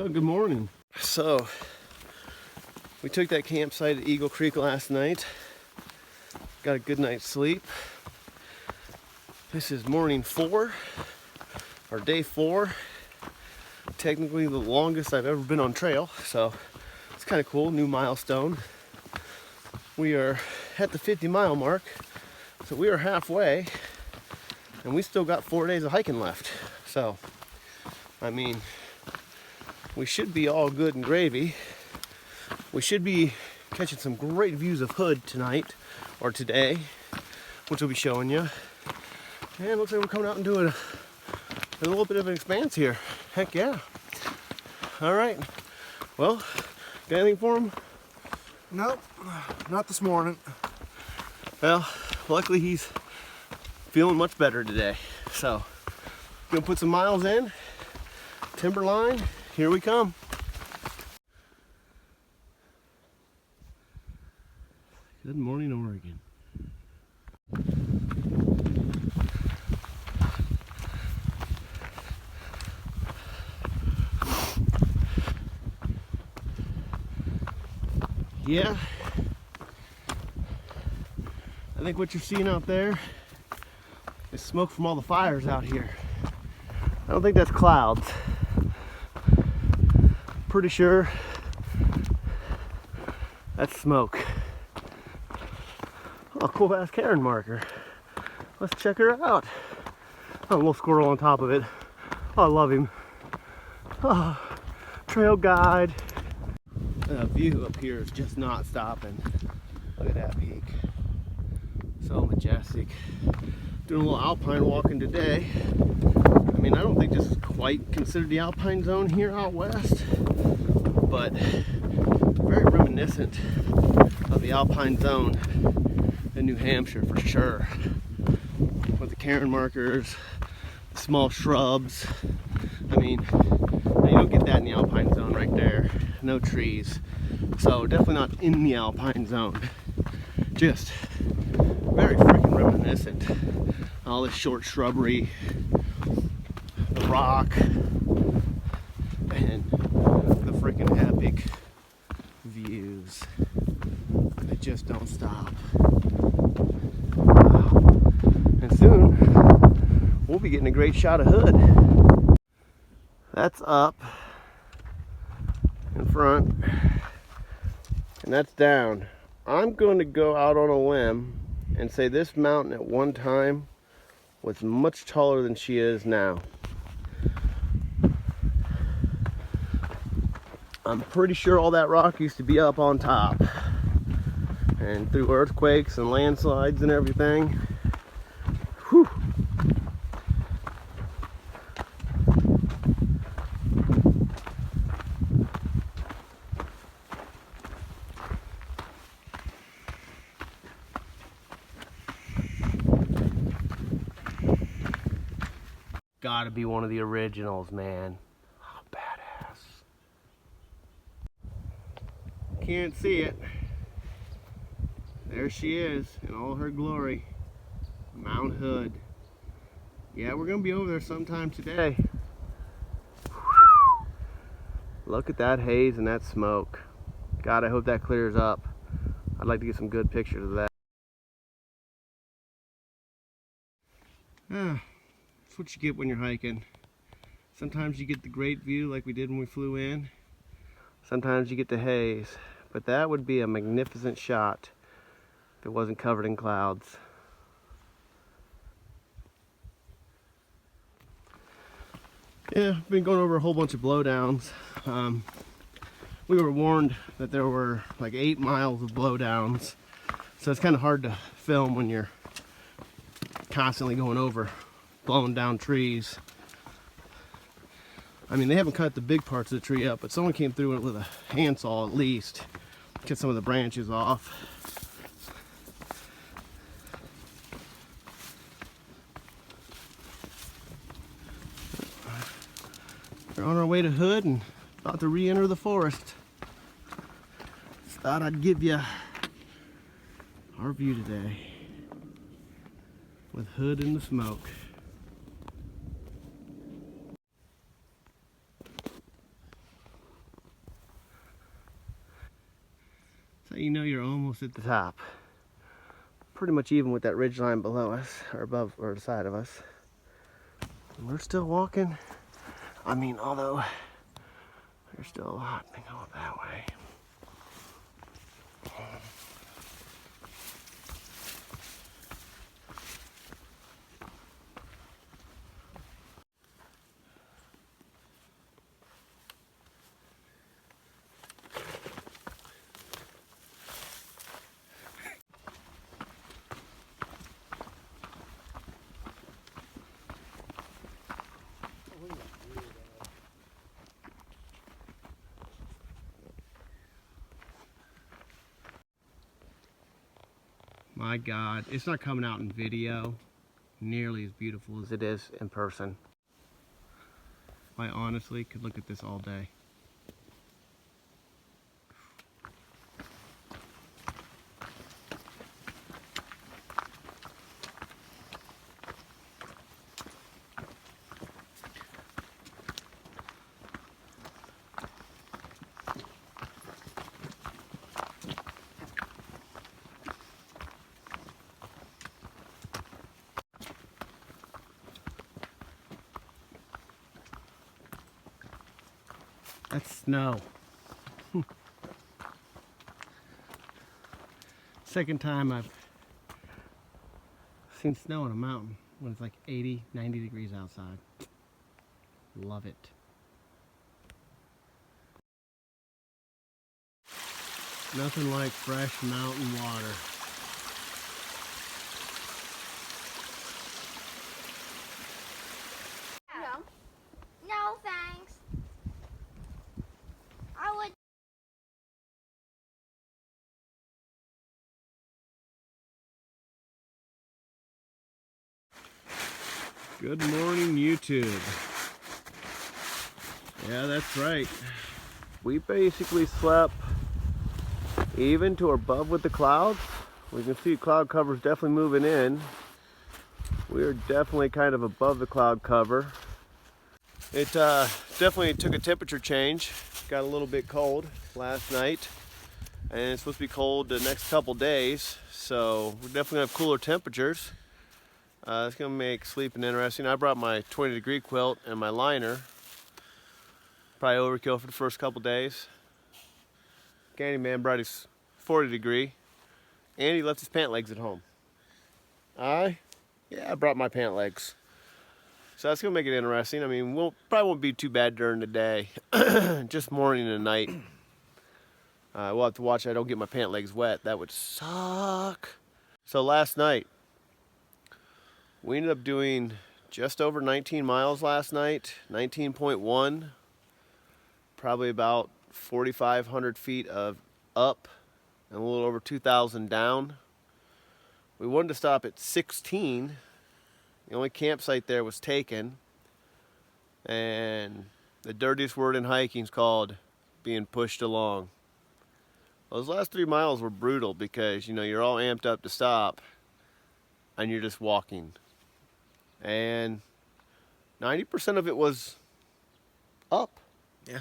Well, good morning. So, we took that campsite at Eagle Creek last night. Got a good night's sleep. This is morning 4, or day 4. Technically the longest I've ever been on trail, so it's kind of cool, new milestone. We are at the 50-mile mark, so we are halfway, and we still got 4 days of hiking left. So, I mean, we should be all good and gravy. We should be catching some great views of Hood tonight, or today, which we'll be showing you. And it looks like we're coming out and doing a little bit of an expanse here. Heck yeah. All right. Well, got anything for him? Nope, not this morning. Well, luckily he's feeling much better today. So, gonna put some miles in. Timberline, here we come. Good morning, Oregon. Yeah, I think what you're seeing out there is smoke from all the fires out here. I don't think that's clouds. Pretty sure that's smoke. Oh, cool ass Karen marker. Let's check her out. Oh, a little squirrel on top of it. Oh, I love him. Oh, trail guide. The view up here is just not stopping. Look at that peak. So majestic. Doing a little alpine walking today. I mean, I don't think this is quite considered the alpine zone here out west, but very reminiscent of the alpine zone in New Hampshire for sure. With the cairn markers, the small shrubs. I mean, you don't get that in the alpine zone right there. No trees. So definitely not in the alpine zone. Just very freaking reminiscent. All this short shrubbery, the rock, and the freaking epic views that just don't stop. Wow. And soon we'll be getting a great shot of Hood. That's up in front, and that's down. I'm going to go out on a limb and say this mountain at one time was much taller than she is now. I'm pretty sure all that rock used to be up on top, and through earthquakes and landslides and everything, whew. Gotta be one of the originals, man. Oh, badass. Can't see it. There she is in all her glory. Mount Hood. Yeah, we're gonna be over there sometime today. Whew. Look at that haze and that smoke. God, I hope that clears up. I'd like to get some good pictures of that. That's what you get when you're hiking. Sometimes you get the great view like we did when we flew in. Sometimes you get the haze. But that would be a magnificent shot if it wasn't covered in clouds. Yeah, I've been going over a whole bunch of blowdowns. We were warned that there were like 8 miles of blowdowns. So it's kind of hard to film when you're constantly going over blowing down trees. I mean, they haven't cut the big parts of the tree up, but someone came through it with a handsaw at least, get some of the branches off. We're on our way to Hood and about to re-enter the forest. Just thought I'd give you our view today with Hood in the smoke. almost at the top. Pretty much even with that ridge line below us, or above, or side of us. And we're still walking. I mean, although there's still a lot to go that way. My God, it's not coming out in video nearly as beautiful as it is in person. I honestly could look at this all day. That's snow. Second time I've seen snow on a mountain when it's like 80, 90 degrees outside. Love it. Nothing like fresh mountain water. No, thanks. I would. Good morning, YouTube. Yeah, that's right. We basically slept even to above with the clouds. We can see cloud cover's definitely moving in. We are definitely kind of above the cloud cover. It definitely took a temperature change. Got a little bit cold last night, and it's supposed to be cold the next couple days. So we're definitely gonna have cooler temperatures. It's gonna make sleeping interesting. I brought my 20-degree quilt and my liner. Probably overkill for the first couple days. Candyman brought his 40-degree, and he left his pant legs at home. Yeah, I brought my pant legs. So that's gonna make it interesting. I mean, probably won't be too bad during the day, just morning and night. We'll have to watch I don't get my pant legs wet. That would suck. So last night, we ended up doing just over 19 miles last night, 19.1, probably about 4,500 feet of up and a little over 2,000 down. We wanted to stop at 16. The only campsite there was taken, and the dirtiest word in hiking is called being pushed along. Those last 3 miles were brutal because, you know, you're all amped up to stop and you're just walking. And 90% of it was up. Yeah.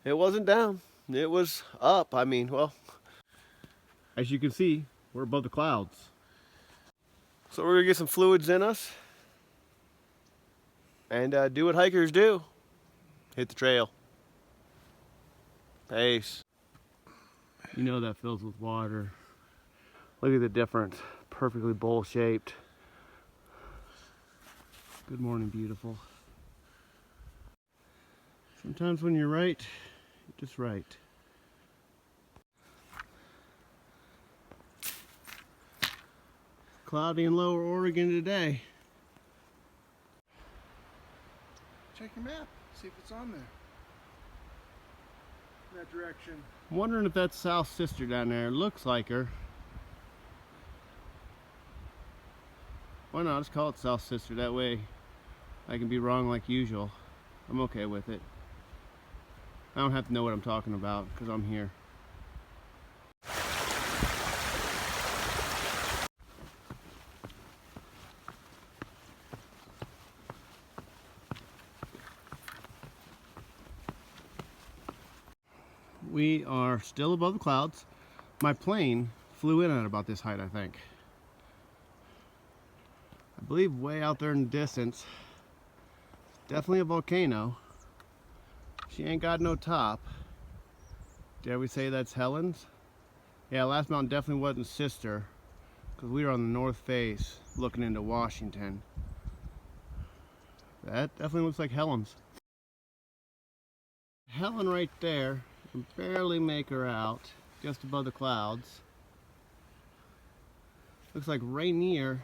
It wasn't down. It was up. I mean, well, as you can see, we're above the clouds. So we're gonna get some fluids in us and do what hikers do. Hit the trail. Pace. You know that fills with water. Look at the difference. Perfectly bowl shaped. Good morning, beautiful. Sometimes when you're right, you're just right. Cloudy in Lower Oregon today. Check your map. See if it's on there. In that direction. I'm wondering if that's South Sister down there. Looks like her. Why not? Just call it South Sister. That way I can be wrong like usual. I'm okay with it. I don't have to know what I'm talking about because I'm here. We are still above the clouds. My plane flew in at about this height, I think. I believe way out there in the distance, definitely a volcano. She ain't got no top. Dare we say that's Helens? Yeah, last mountain definitely wasn't Sister, because we were on the north face looking into Washington. That definitely looks like Helens. Helen right there, you can barely make her out, just above the clouds. Looks like Rainier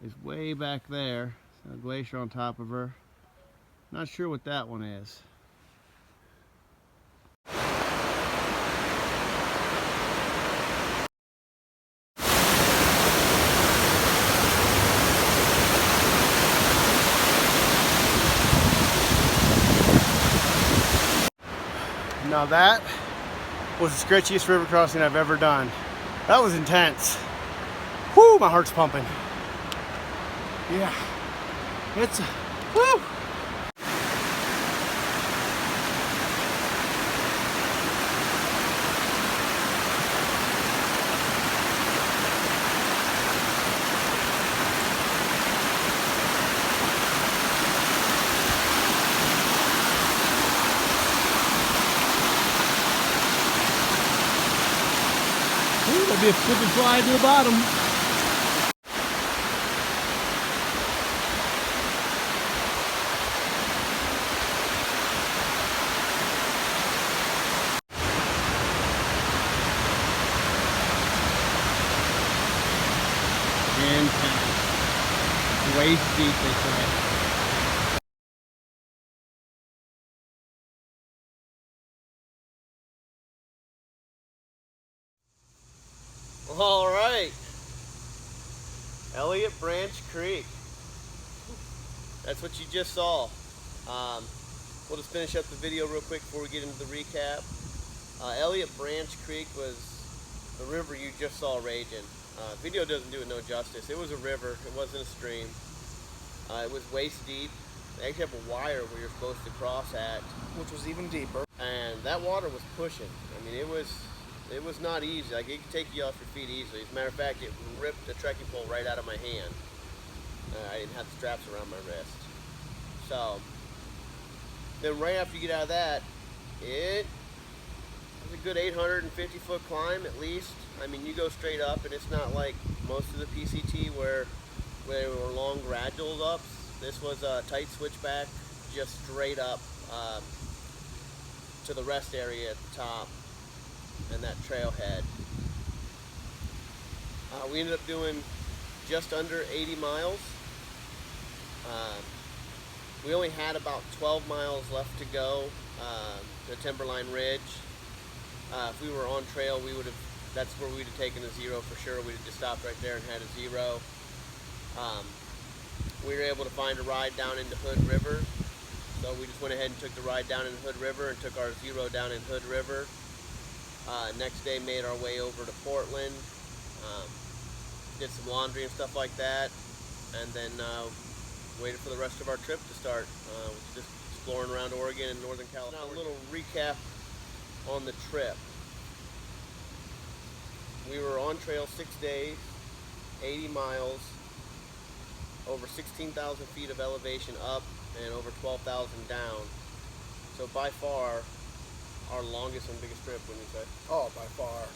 is way back there. A glacier on top of her. Not sure what that one is. Now that was the sketchiest river crossing I've ever done. That was intense. Whoo, my heart's pumping. Yeah, it's, whoo! That'll be a slip and slide to the bottom. And waist deep, they say. All right, Elliot Branch Creek. That's what you just saw. We'll just finish up the video real quick before we get into the recap. Elliot Branch Creek was the river you just saw raging. Video doesn't do it no justice. It was a river, it wasn't a stream. It was waist deep. They actually have a wire where you're supposed to cross at. Which was even deeper. And that water was pushing. I mean, it was not easy. Like, it could take you off your feet easily. As a matter of fact, it ripped the trekking pole right out of my hand. I didn't have the straps around my wrist. So, then right after you get out of that, it was a good 850 foot climb at least. I mean, you go straight up, and it's not like most of the PCT where there were long gradual ups. This was a tight switchback, just straight up to the rest area at the top and that trailhead. We ended up doing just under 80 miles. We only had about 12 miles left to go to Timberline Ridge. If we were on trail, that's where we'd have taken a zero for sure. We'd have just stopped right there and had a zero. We were able to find a ride down into Hood River. So we just went ahead and took the ride down in Hood River and took our zero down in Hood River. Next day made our way over to Portland, did some laundry and stuff like that, and then waited for the rest of our trip to start. Just exploring around Oregon and Northern California. Now a little recap on the trip. We were on trail 6 days, 80 miles, over 16,000 feet of elevation up and over 12,000 down. So by far, our longest and biggest trip, wouldn't you say? Oh, by far.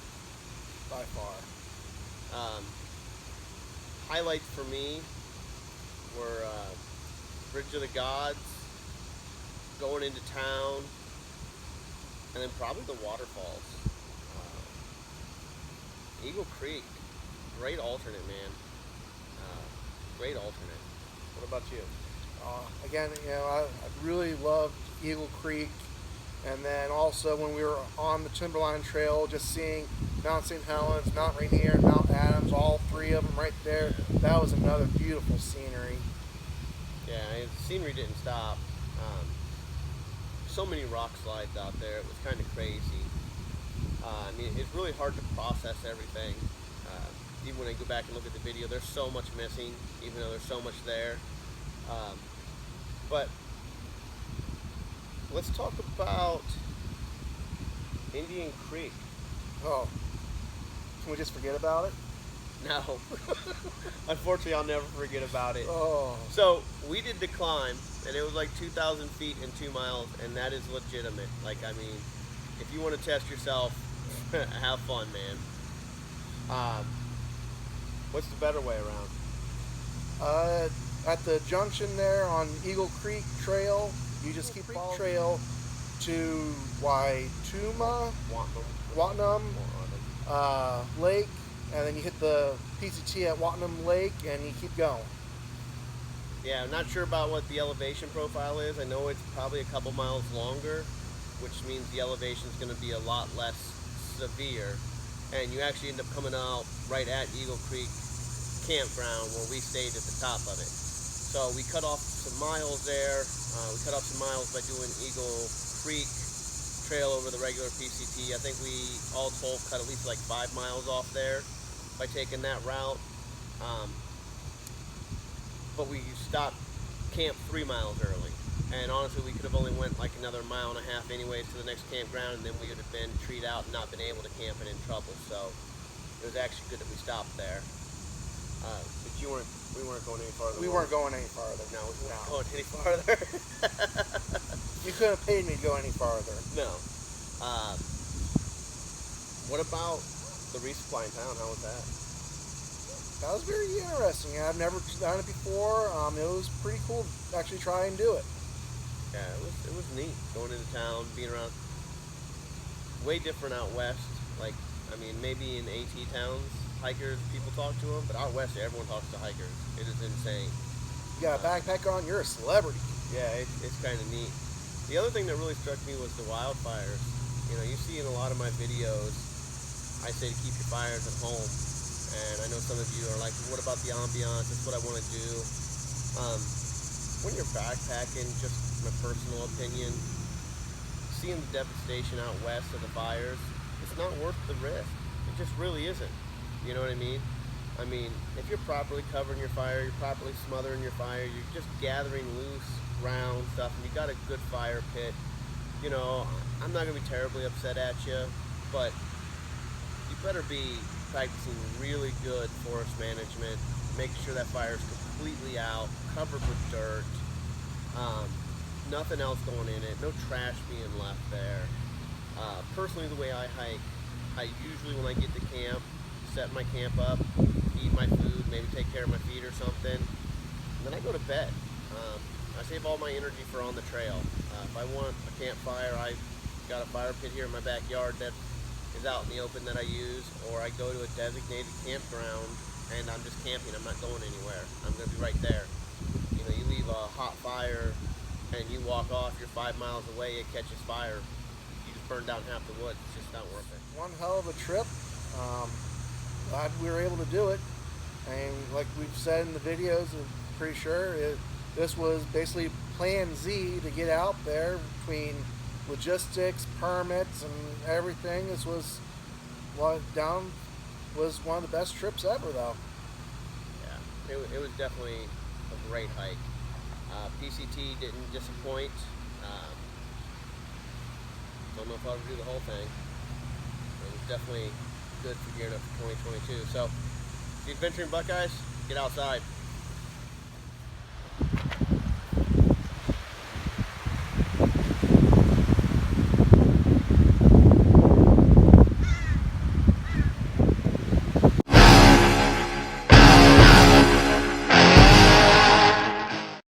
By far. Highlights for me were Bridge of the Gods, going into town, and then probably the waterfalls. Eagle Creek, great alternate, man. Great alternate. What about you? Again, I really loved Eagle Creek. And then also when we were on the Timberline Trail, just seeing Mount St. Helens, Mount Rainier, Mount Adams, all three of them right there. That was another beautiful scenery. Yeah, the scenery didn't stop. So many rock slides out there. It was kind of crazy. I mean, it's really hard to process everything. Even when I go back and look at the video, there's so much missing, even though there's so much there. But let's talk about Indian Creek. Oh, Can we just forget about it? No. Unfortunately, I'll never forget about it. Oh. So we did the climb, and it was like 2,000 feet in 2 miles, and that is legitimate. Like, I mean, if you want to test yourself, have fun, man. What's the better way around? At the junction there on Eagle Creek Trail, you just keep following trail to Watnum Lake, and then you hit the PCT at Watnum Lake, and you keep going. Yeah, I'm not sure about what the elevation profile is. I know it's probably a couple miles longer, which means the elevation is going to be a lot less severe. And you actually end up coming out right at Eagle Creek campground where we stayed at the top of it. So we cut off some miles there. We cut off some miles by doing Eagle Creek Trail over the regular PCT. I think we all told cut at least like 5 miles off there by taking that route. But we stopped camp 3 miles early. And honestly, we could have only went like another 1.5 miles anyways to the next campground, and then we would have been treed out and not been able to camp and in trouble. So it was actually good that we stopped there. But we weren't going any farther. We weren't going any farther. No, we weren't going any farther. You couldn't have paid me to go any farther. No. What about the resupply in town? How was that? That was very interesting. I've never done it before. It was pretty cool to actually try and do it. Yeah, it was neat going into town, being around. Way different out west. Like, I mean, maybe in AT towns, hikers, people talk to them, but out west, everyone talks to hikers. It is insane. You got a backpack on, you're a celebrity. Yeah, it's kind of neat. The other thing that really struck me was the wildfires. You know, you see in a lot of my videos, I say to keep your fires at home. And I know some of you are like, what about the ambiance? That's what I want to do. When you're backpacking, just my personal opinion, seeing the devastation out west of the fires, it's not worth the risk. It just really isn't. You know what I mean? I mean, if you're properly covering your fire, you're properly smothering your fire, you're just gathering loose, round stuff, and you got a good fire pit, you know, I'm not going to be terribly upset at you, but you better be practicing really good forest management, making sure that fire is completely out, covered with dirt, nothing else going in it, no trash being left there. Personally, the way I hike, I usually, when I get to camp, set my camp up, eat my food, maybe take care of my feet or something, and then I go to bed. I save all my energy for on the trail. If I want a campfire, I've got a fire pit here in my backyard that is out in the open that I use, or I go to a designated campground and I'm just camping. I'm not going anywhere. I'm going to be right there. You know, you leave a hot fire and you walk off, you're 5 miles away, it catches fire. You just burn down half the woods. It's just not worth it. One hell of a trip. Glad we were able to do it. And like we've said in the videos, I'm pretty sure this was basically Plan Z to get out there between logistics, permits, and everything. This was one of the best trips ever, though. Yeah, it was definitely a great hike. PCT didn't disappoint. Don't know if I'll do the whole thing. It was definitely good for gearing up for 2022. So, if you're adventuring Buckeyes, get outside.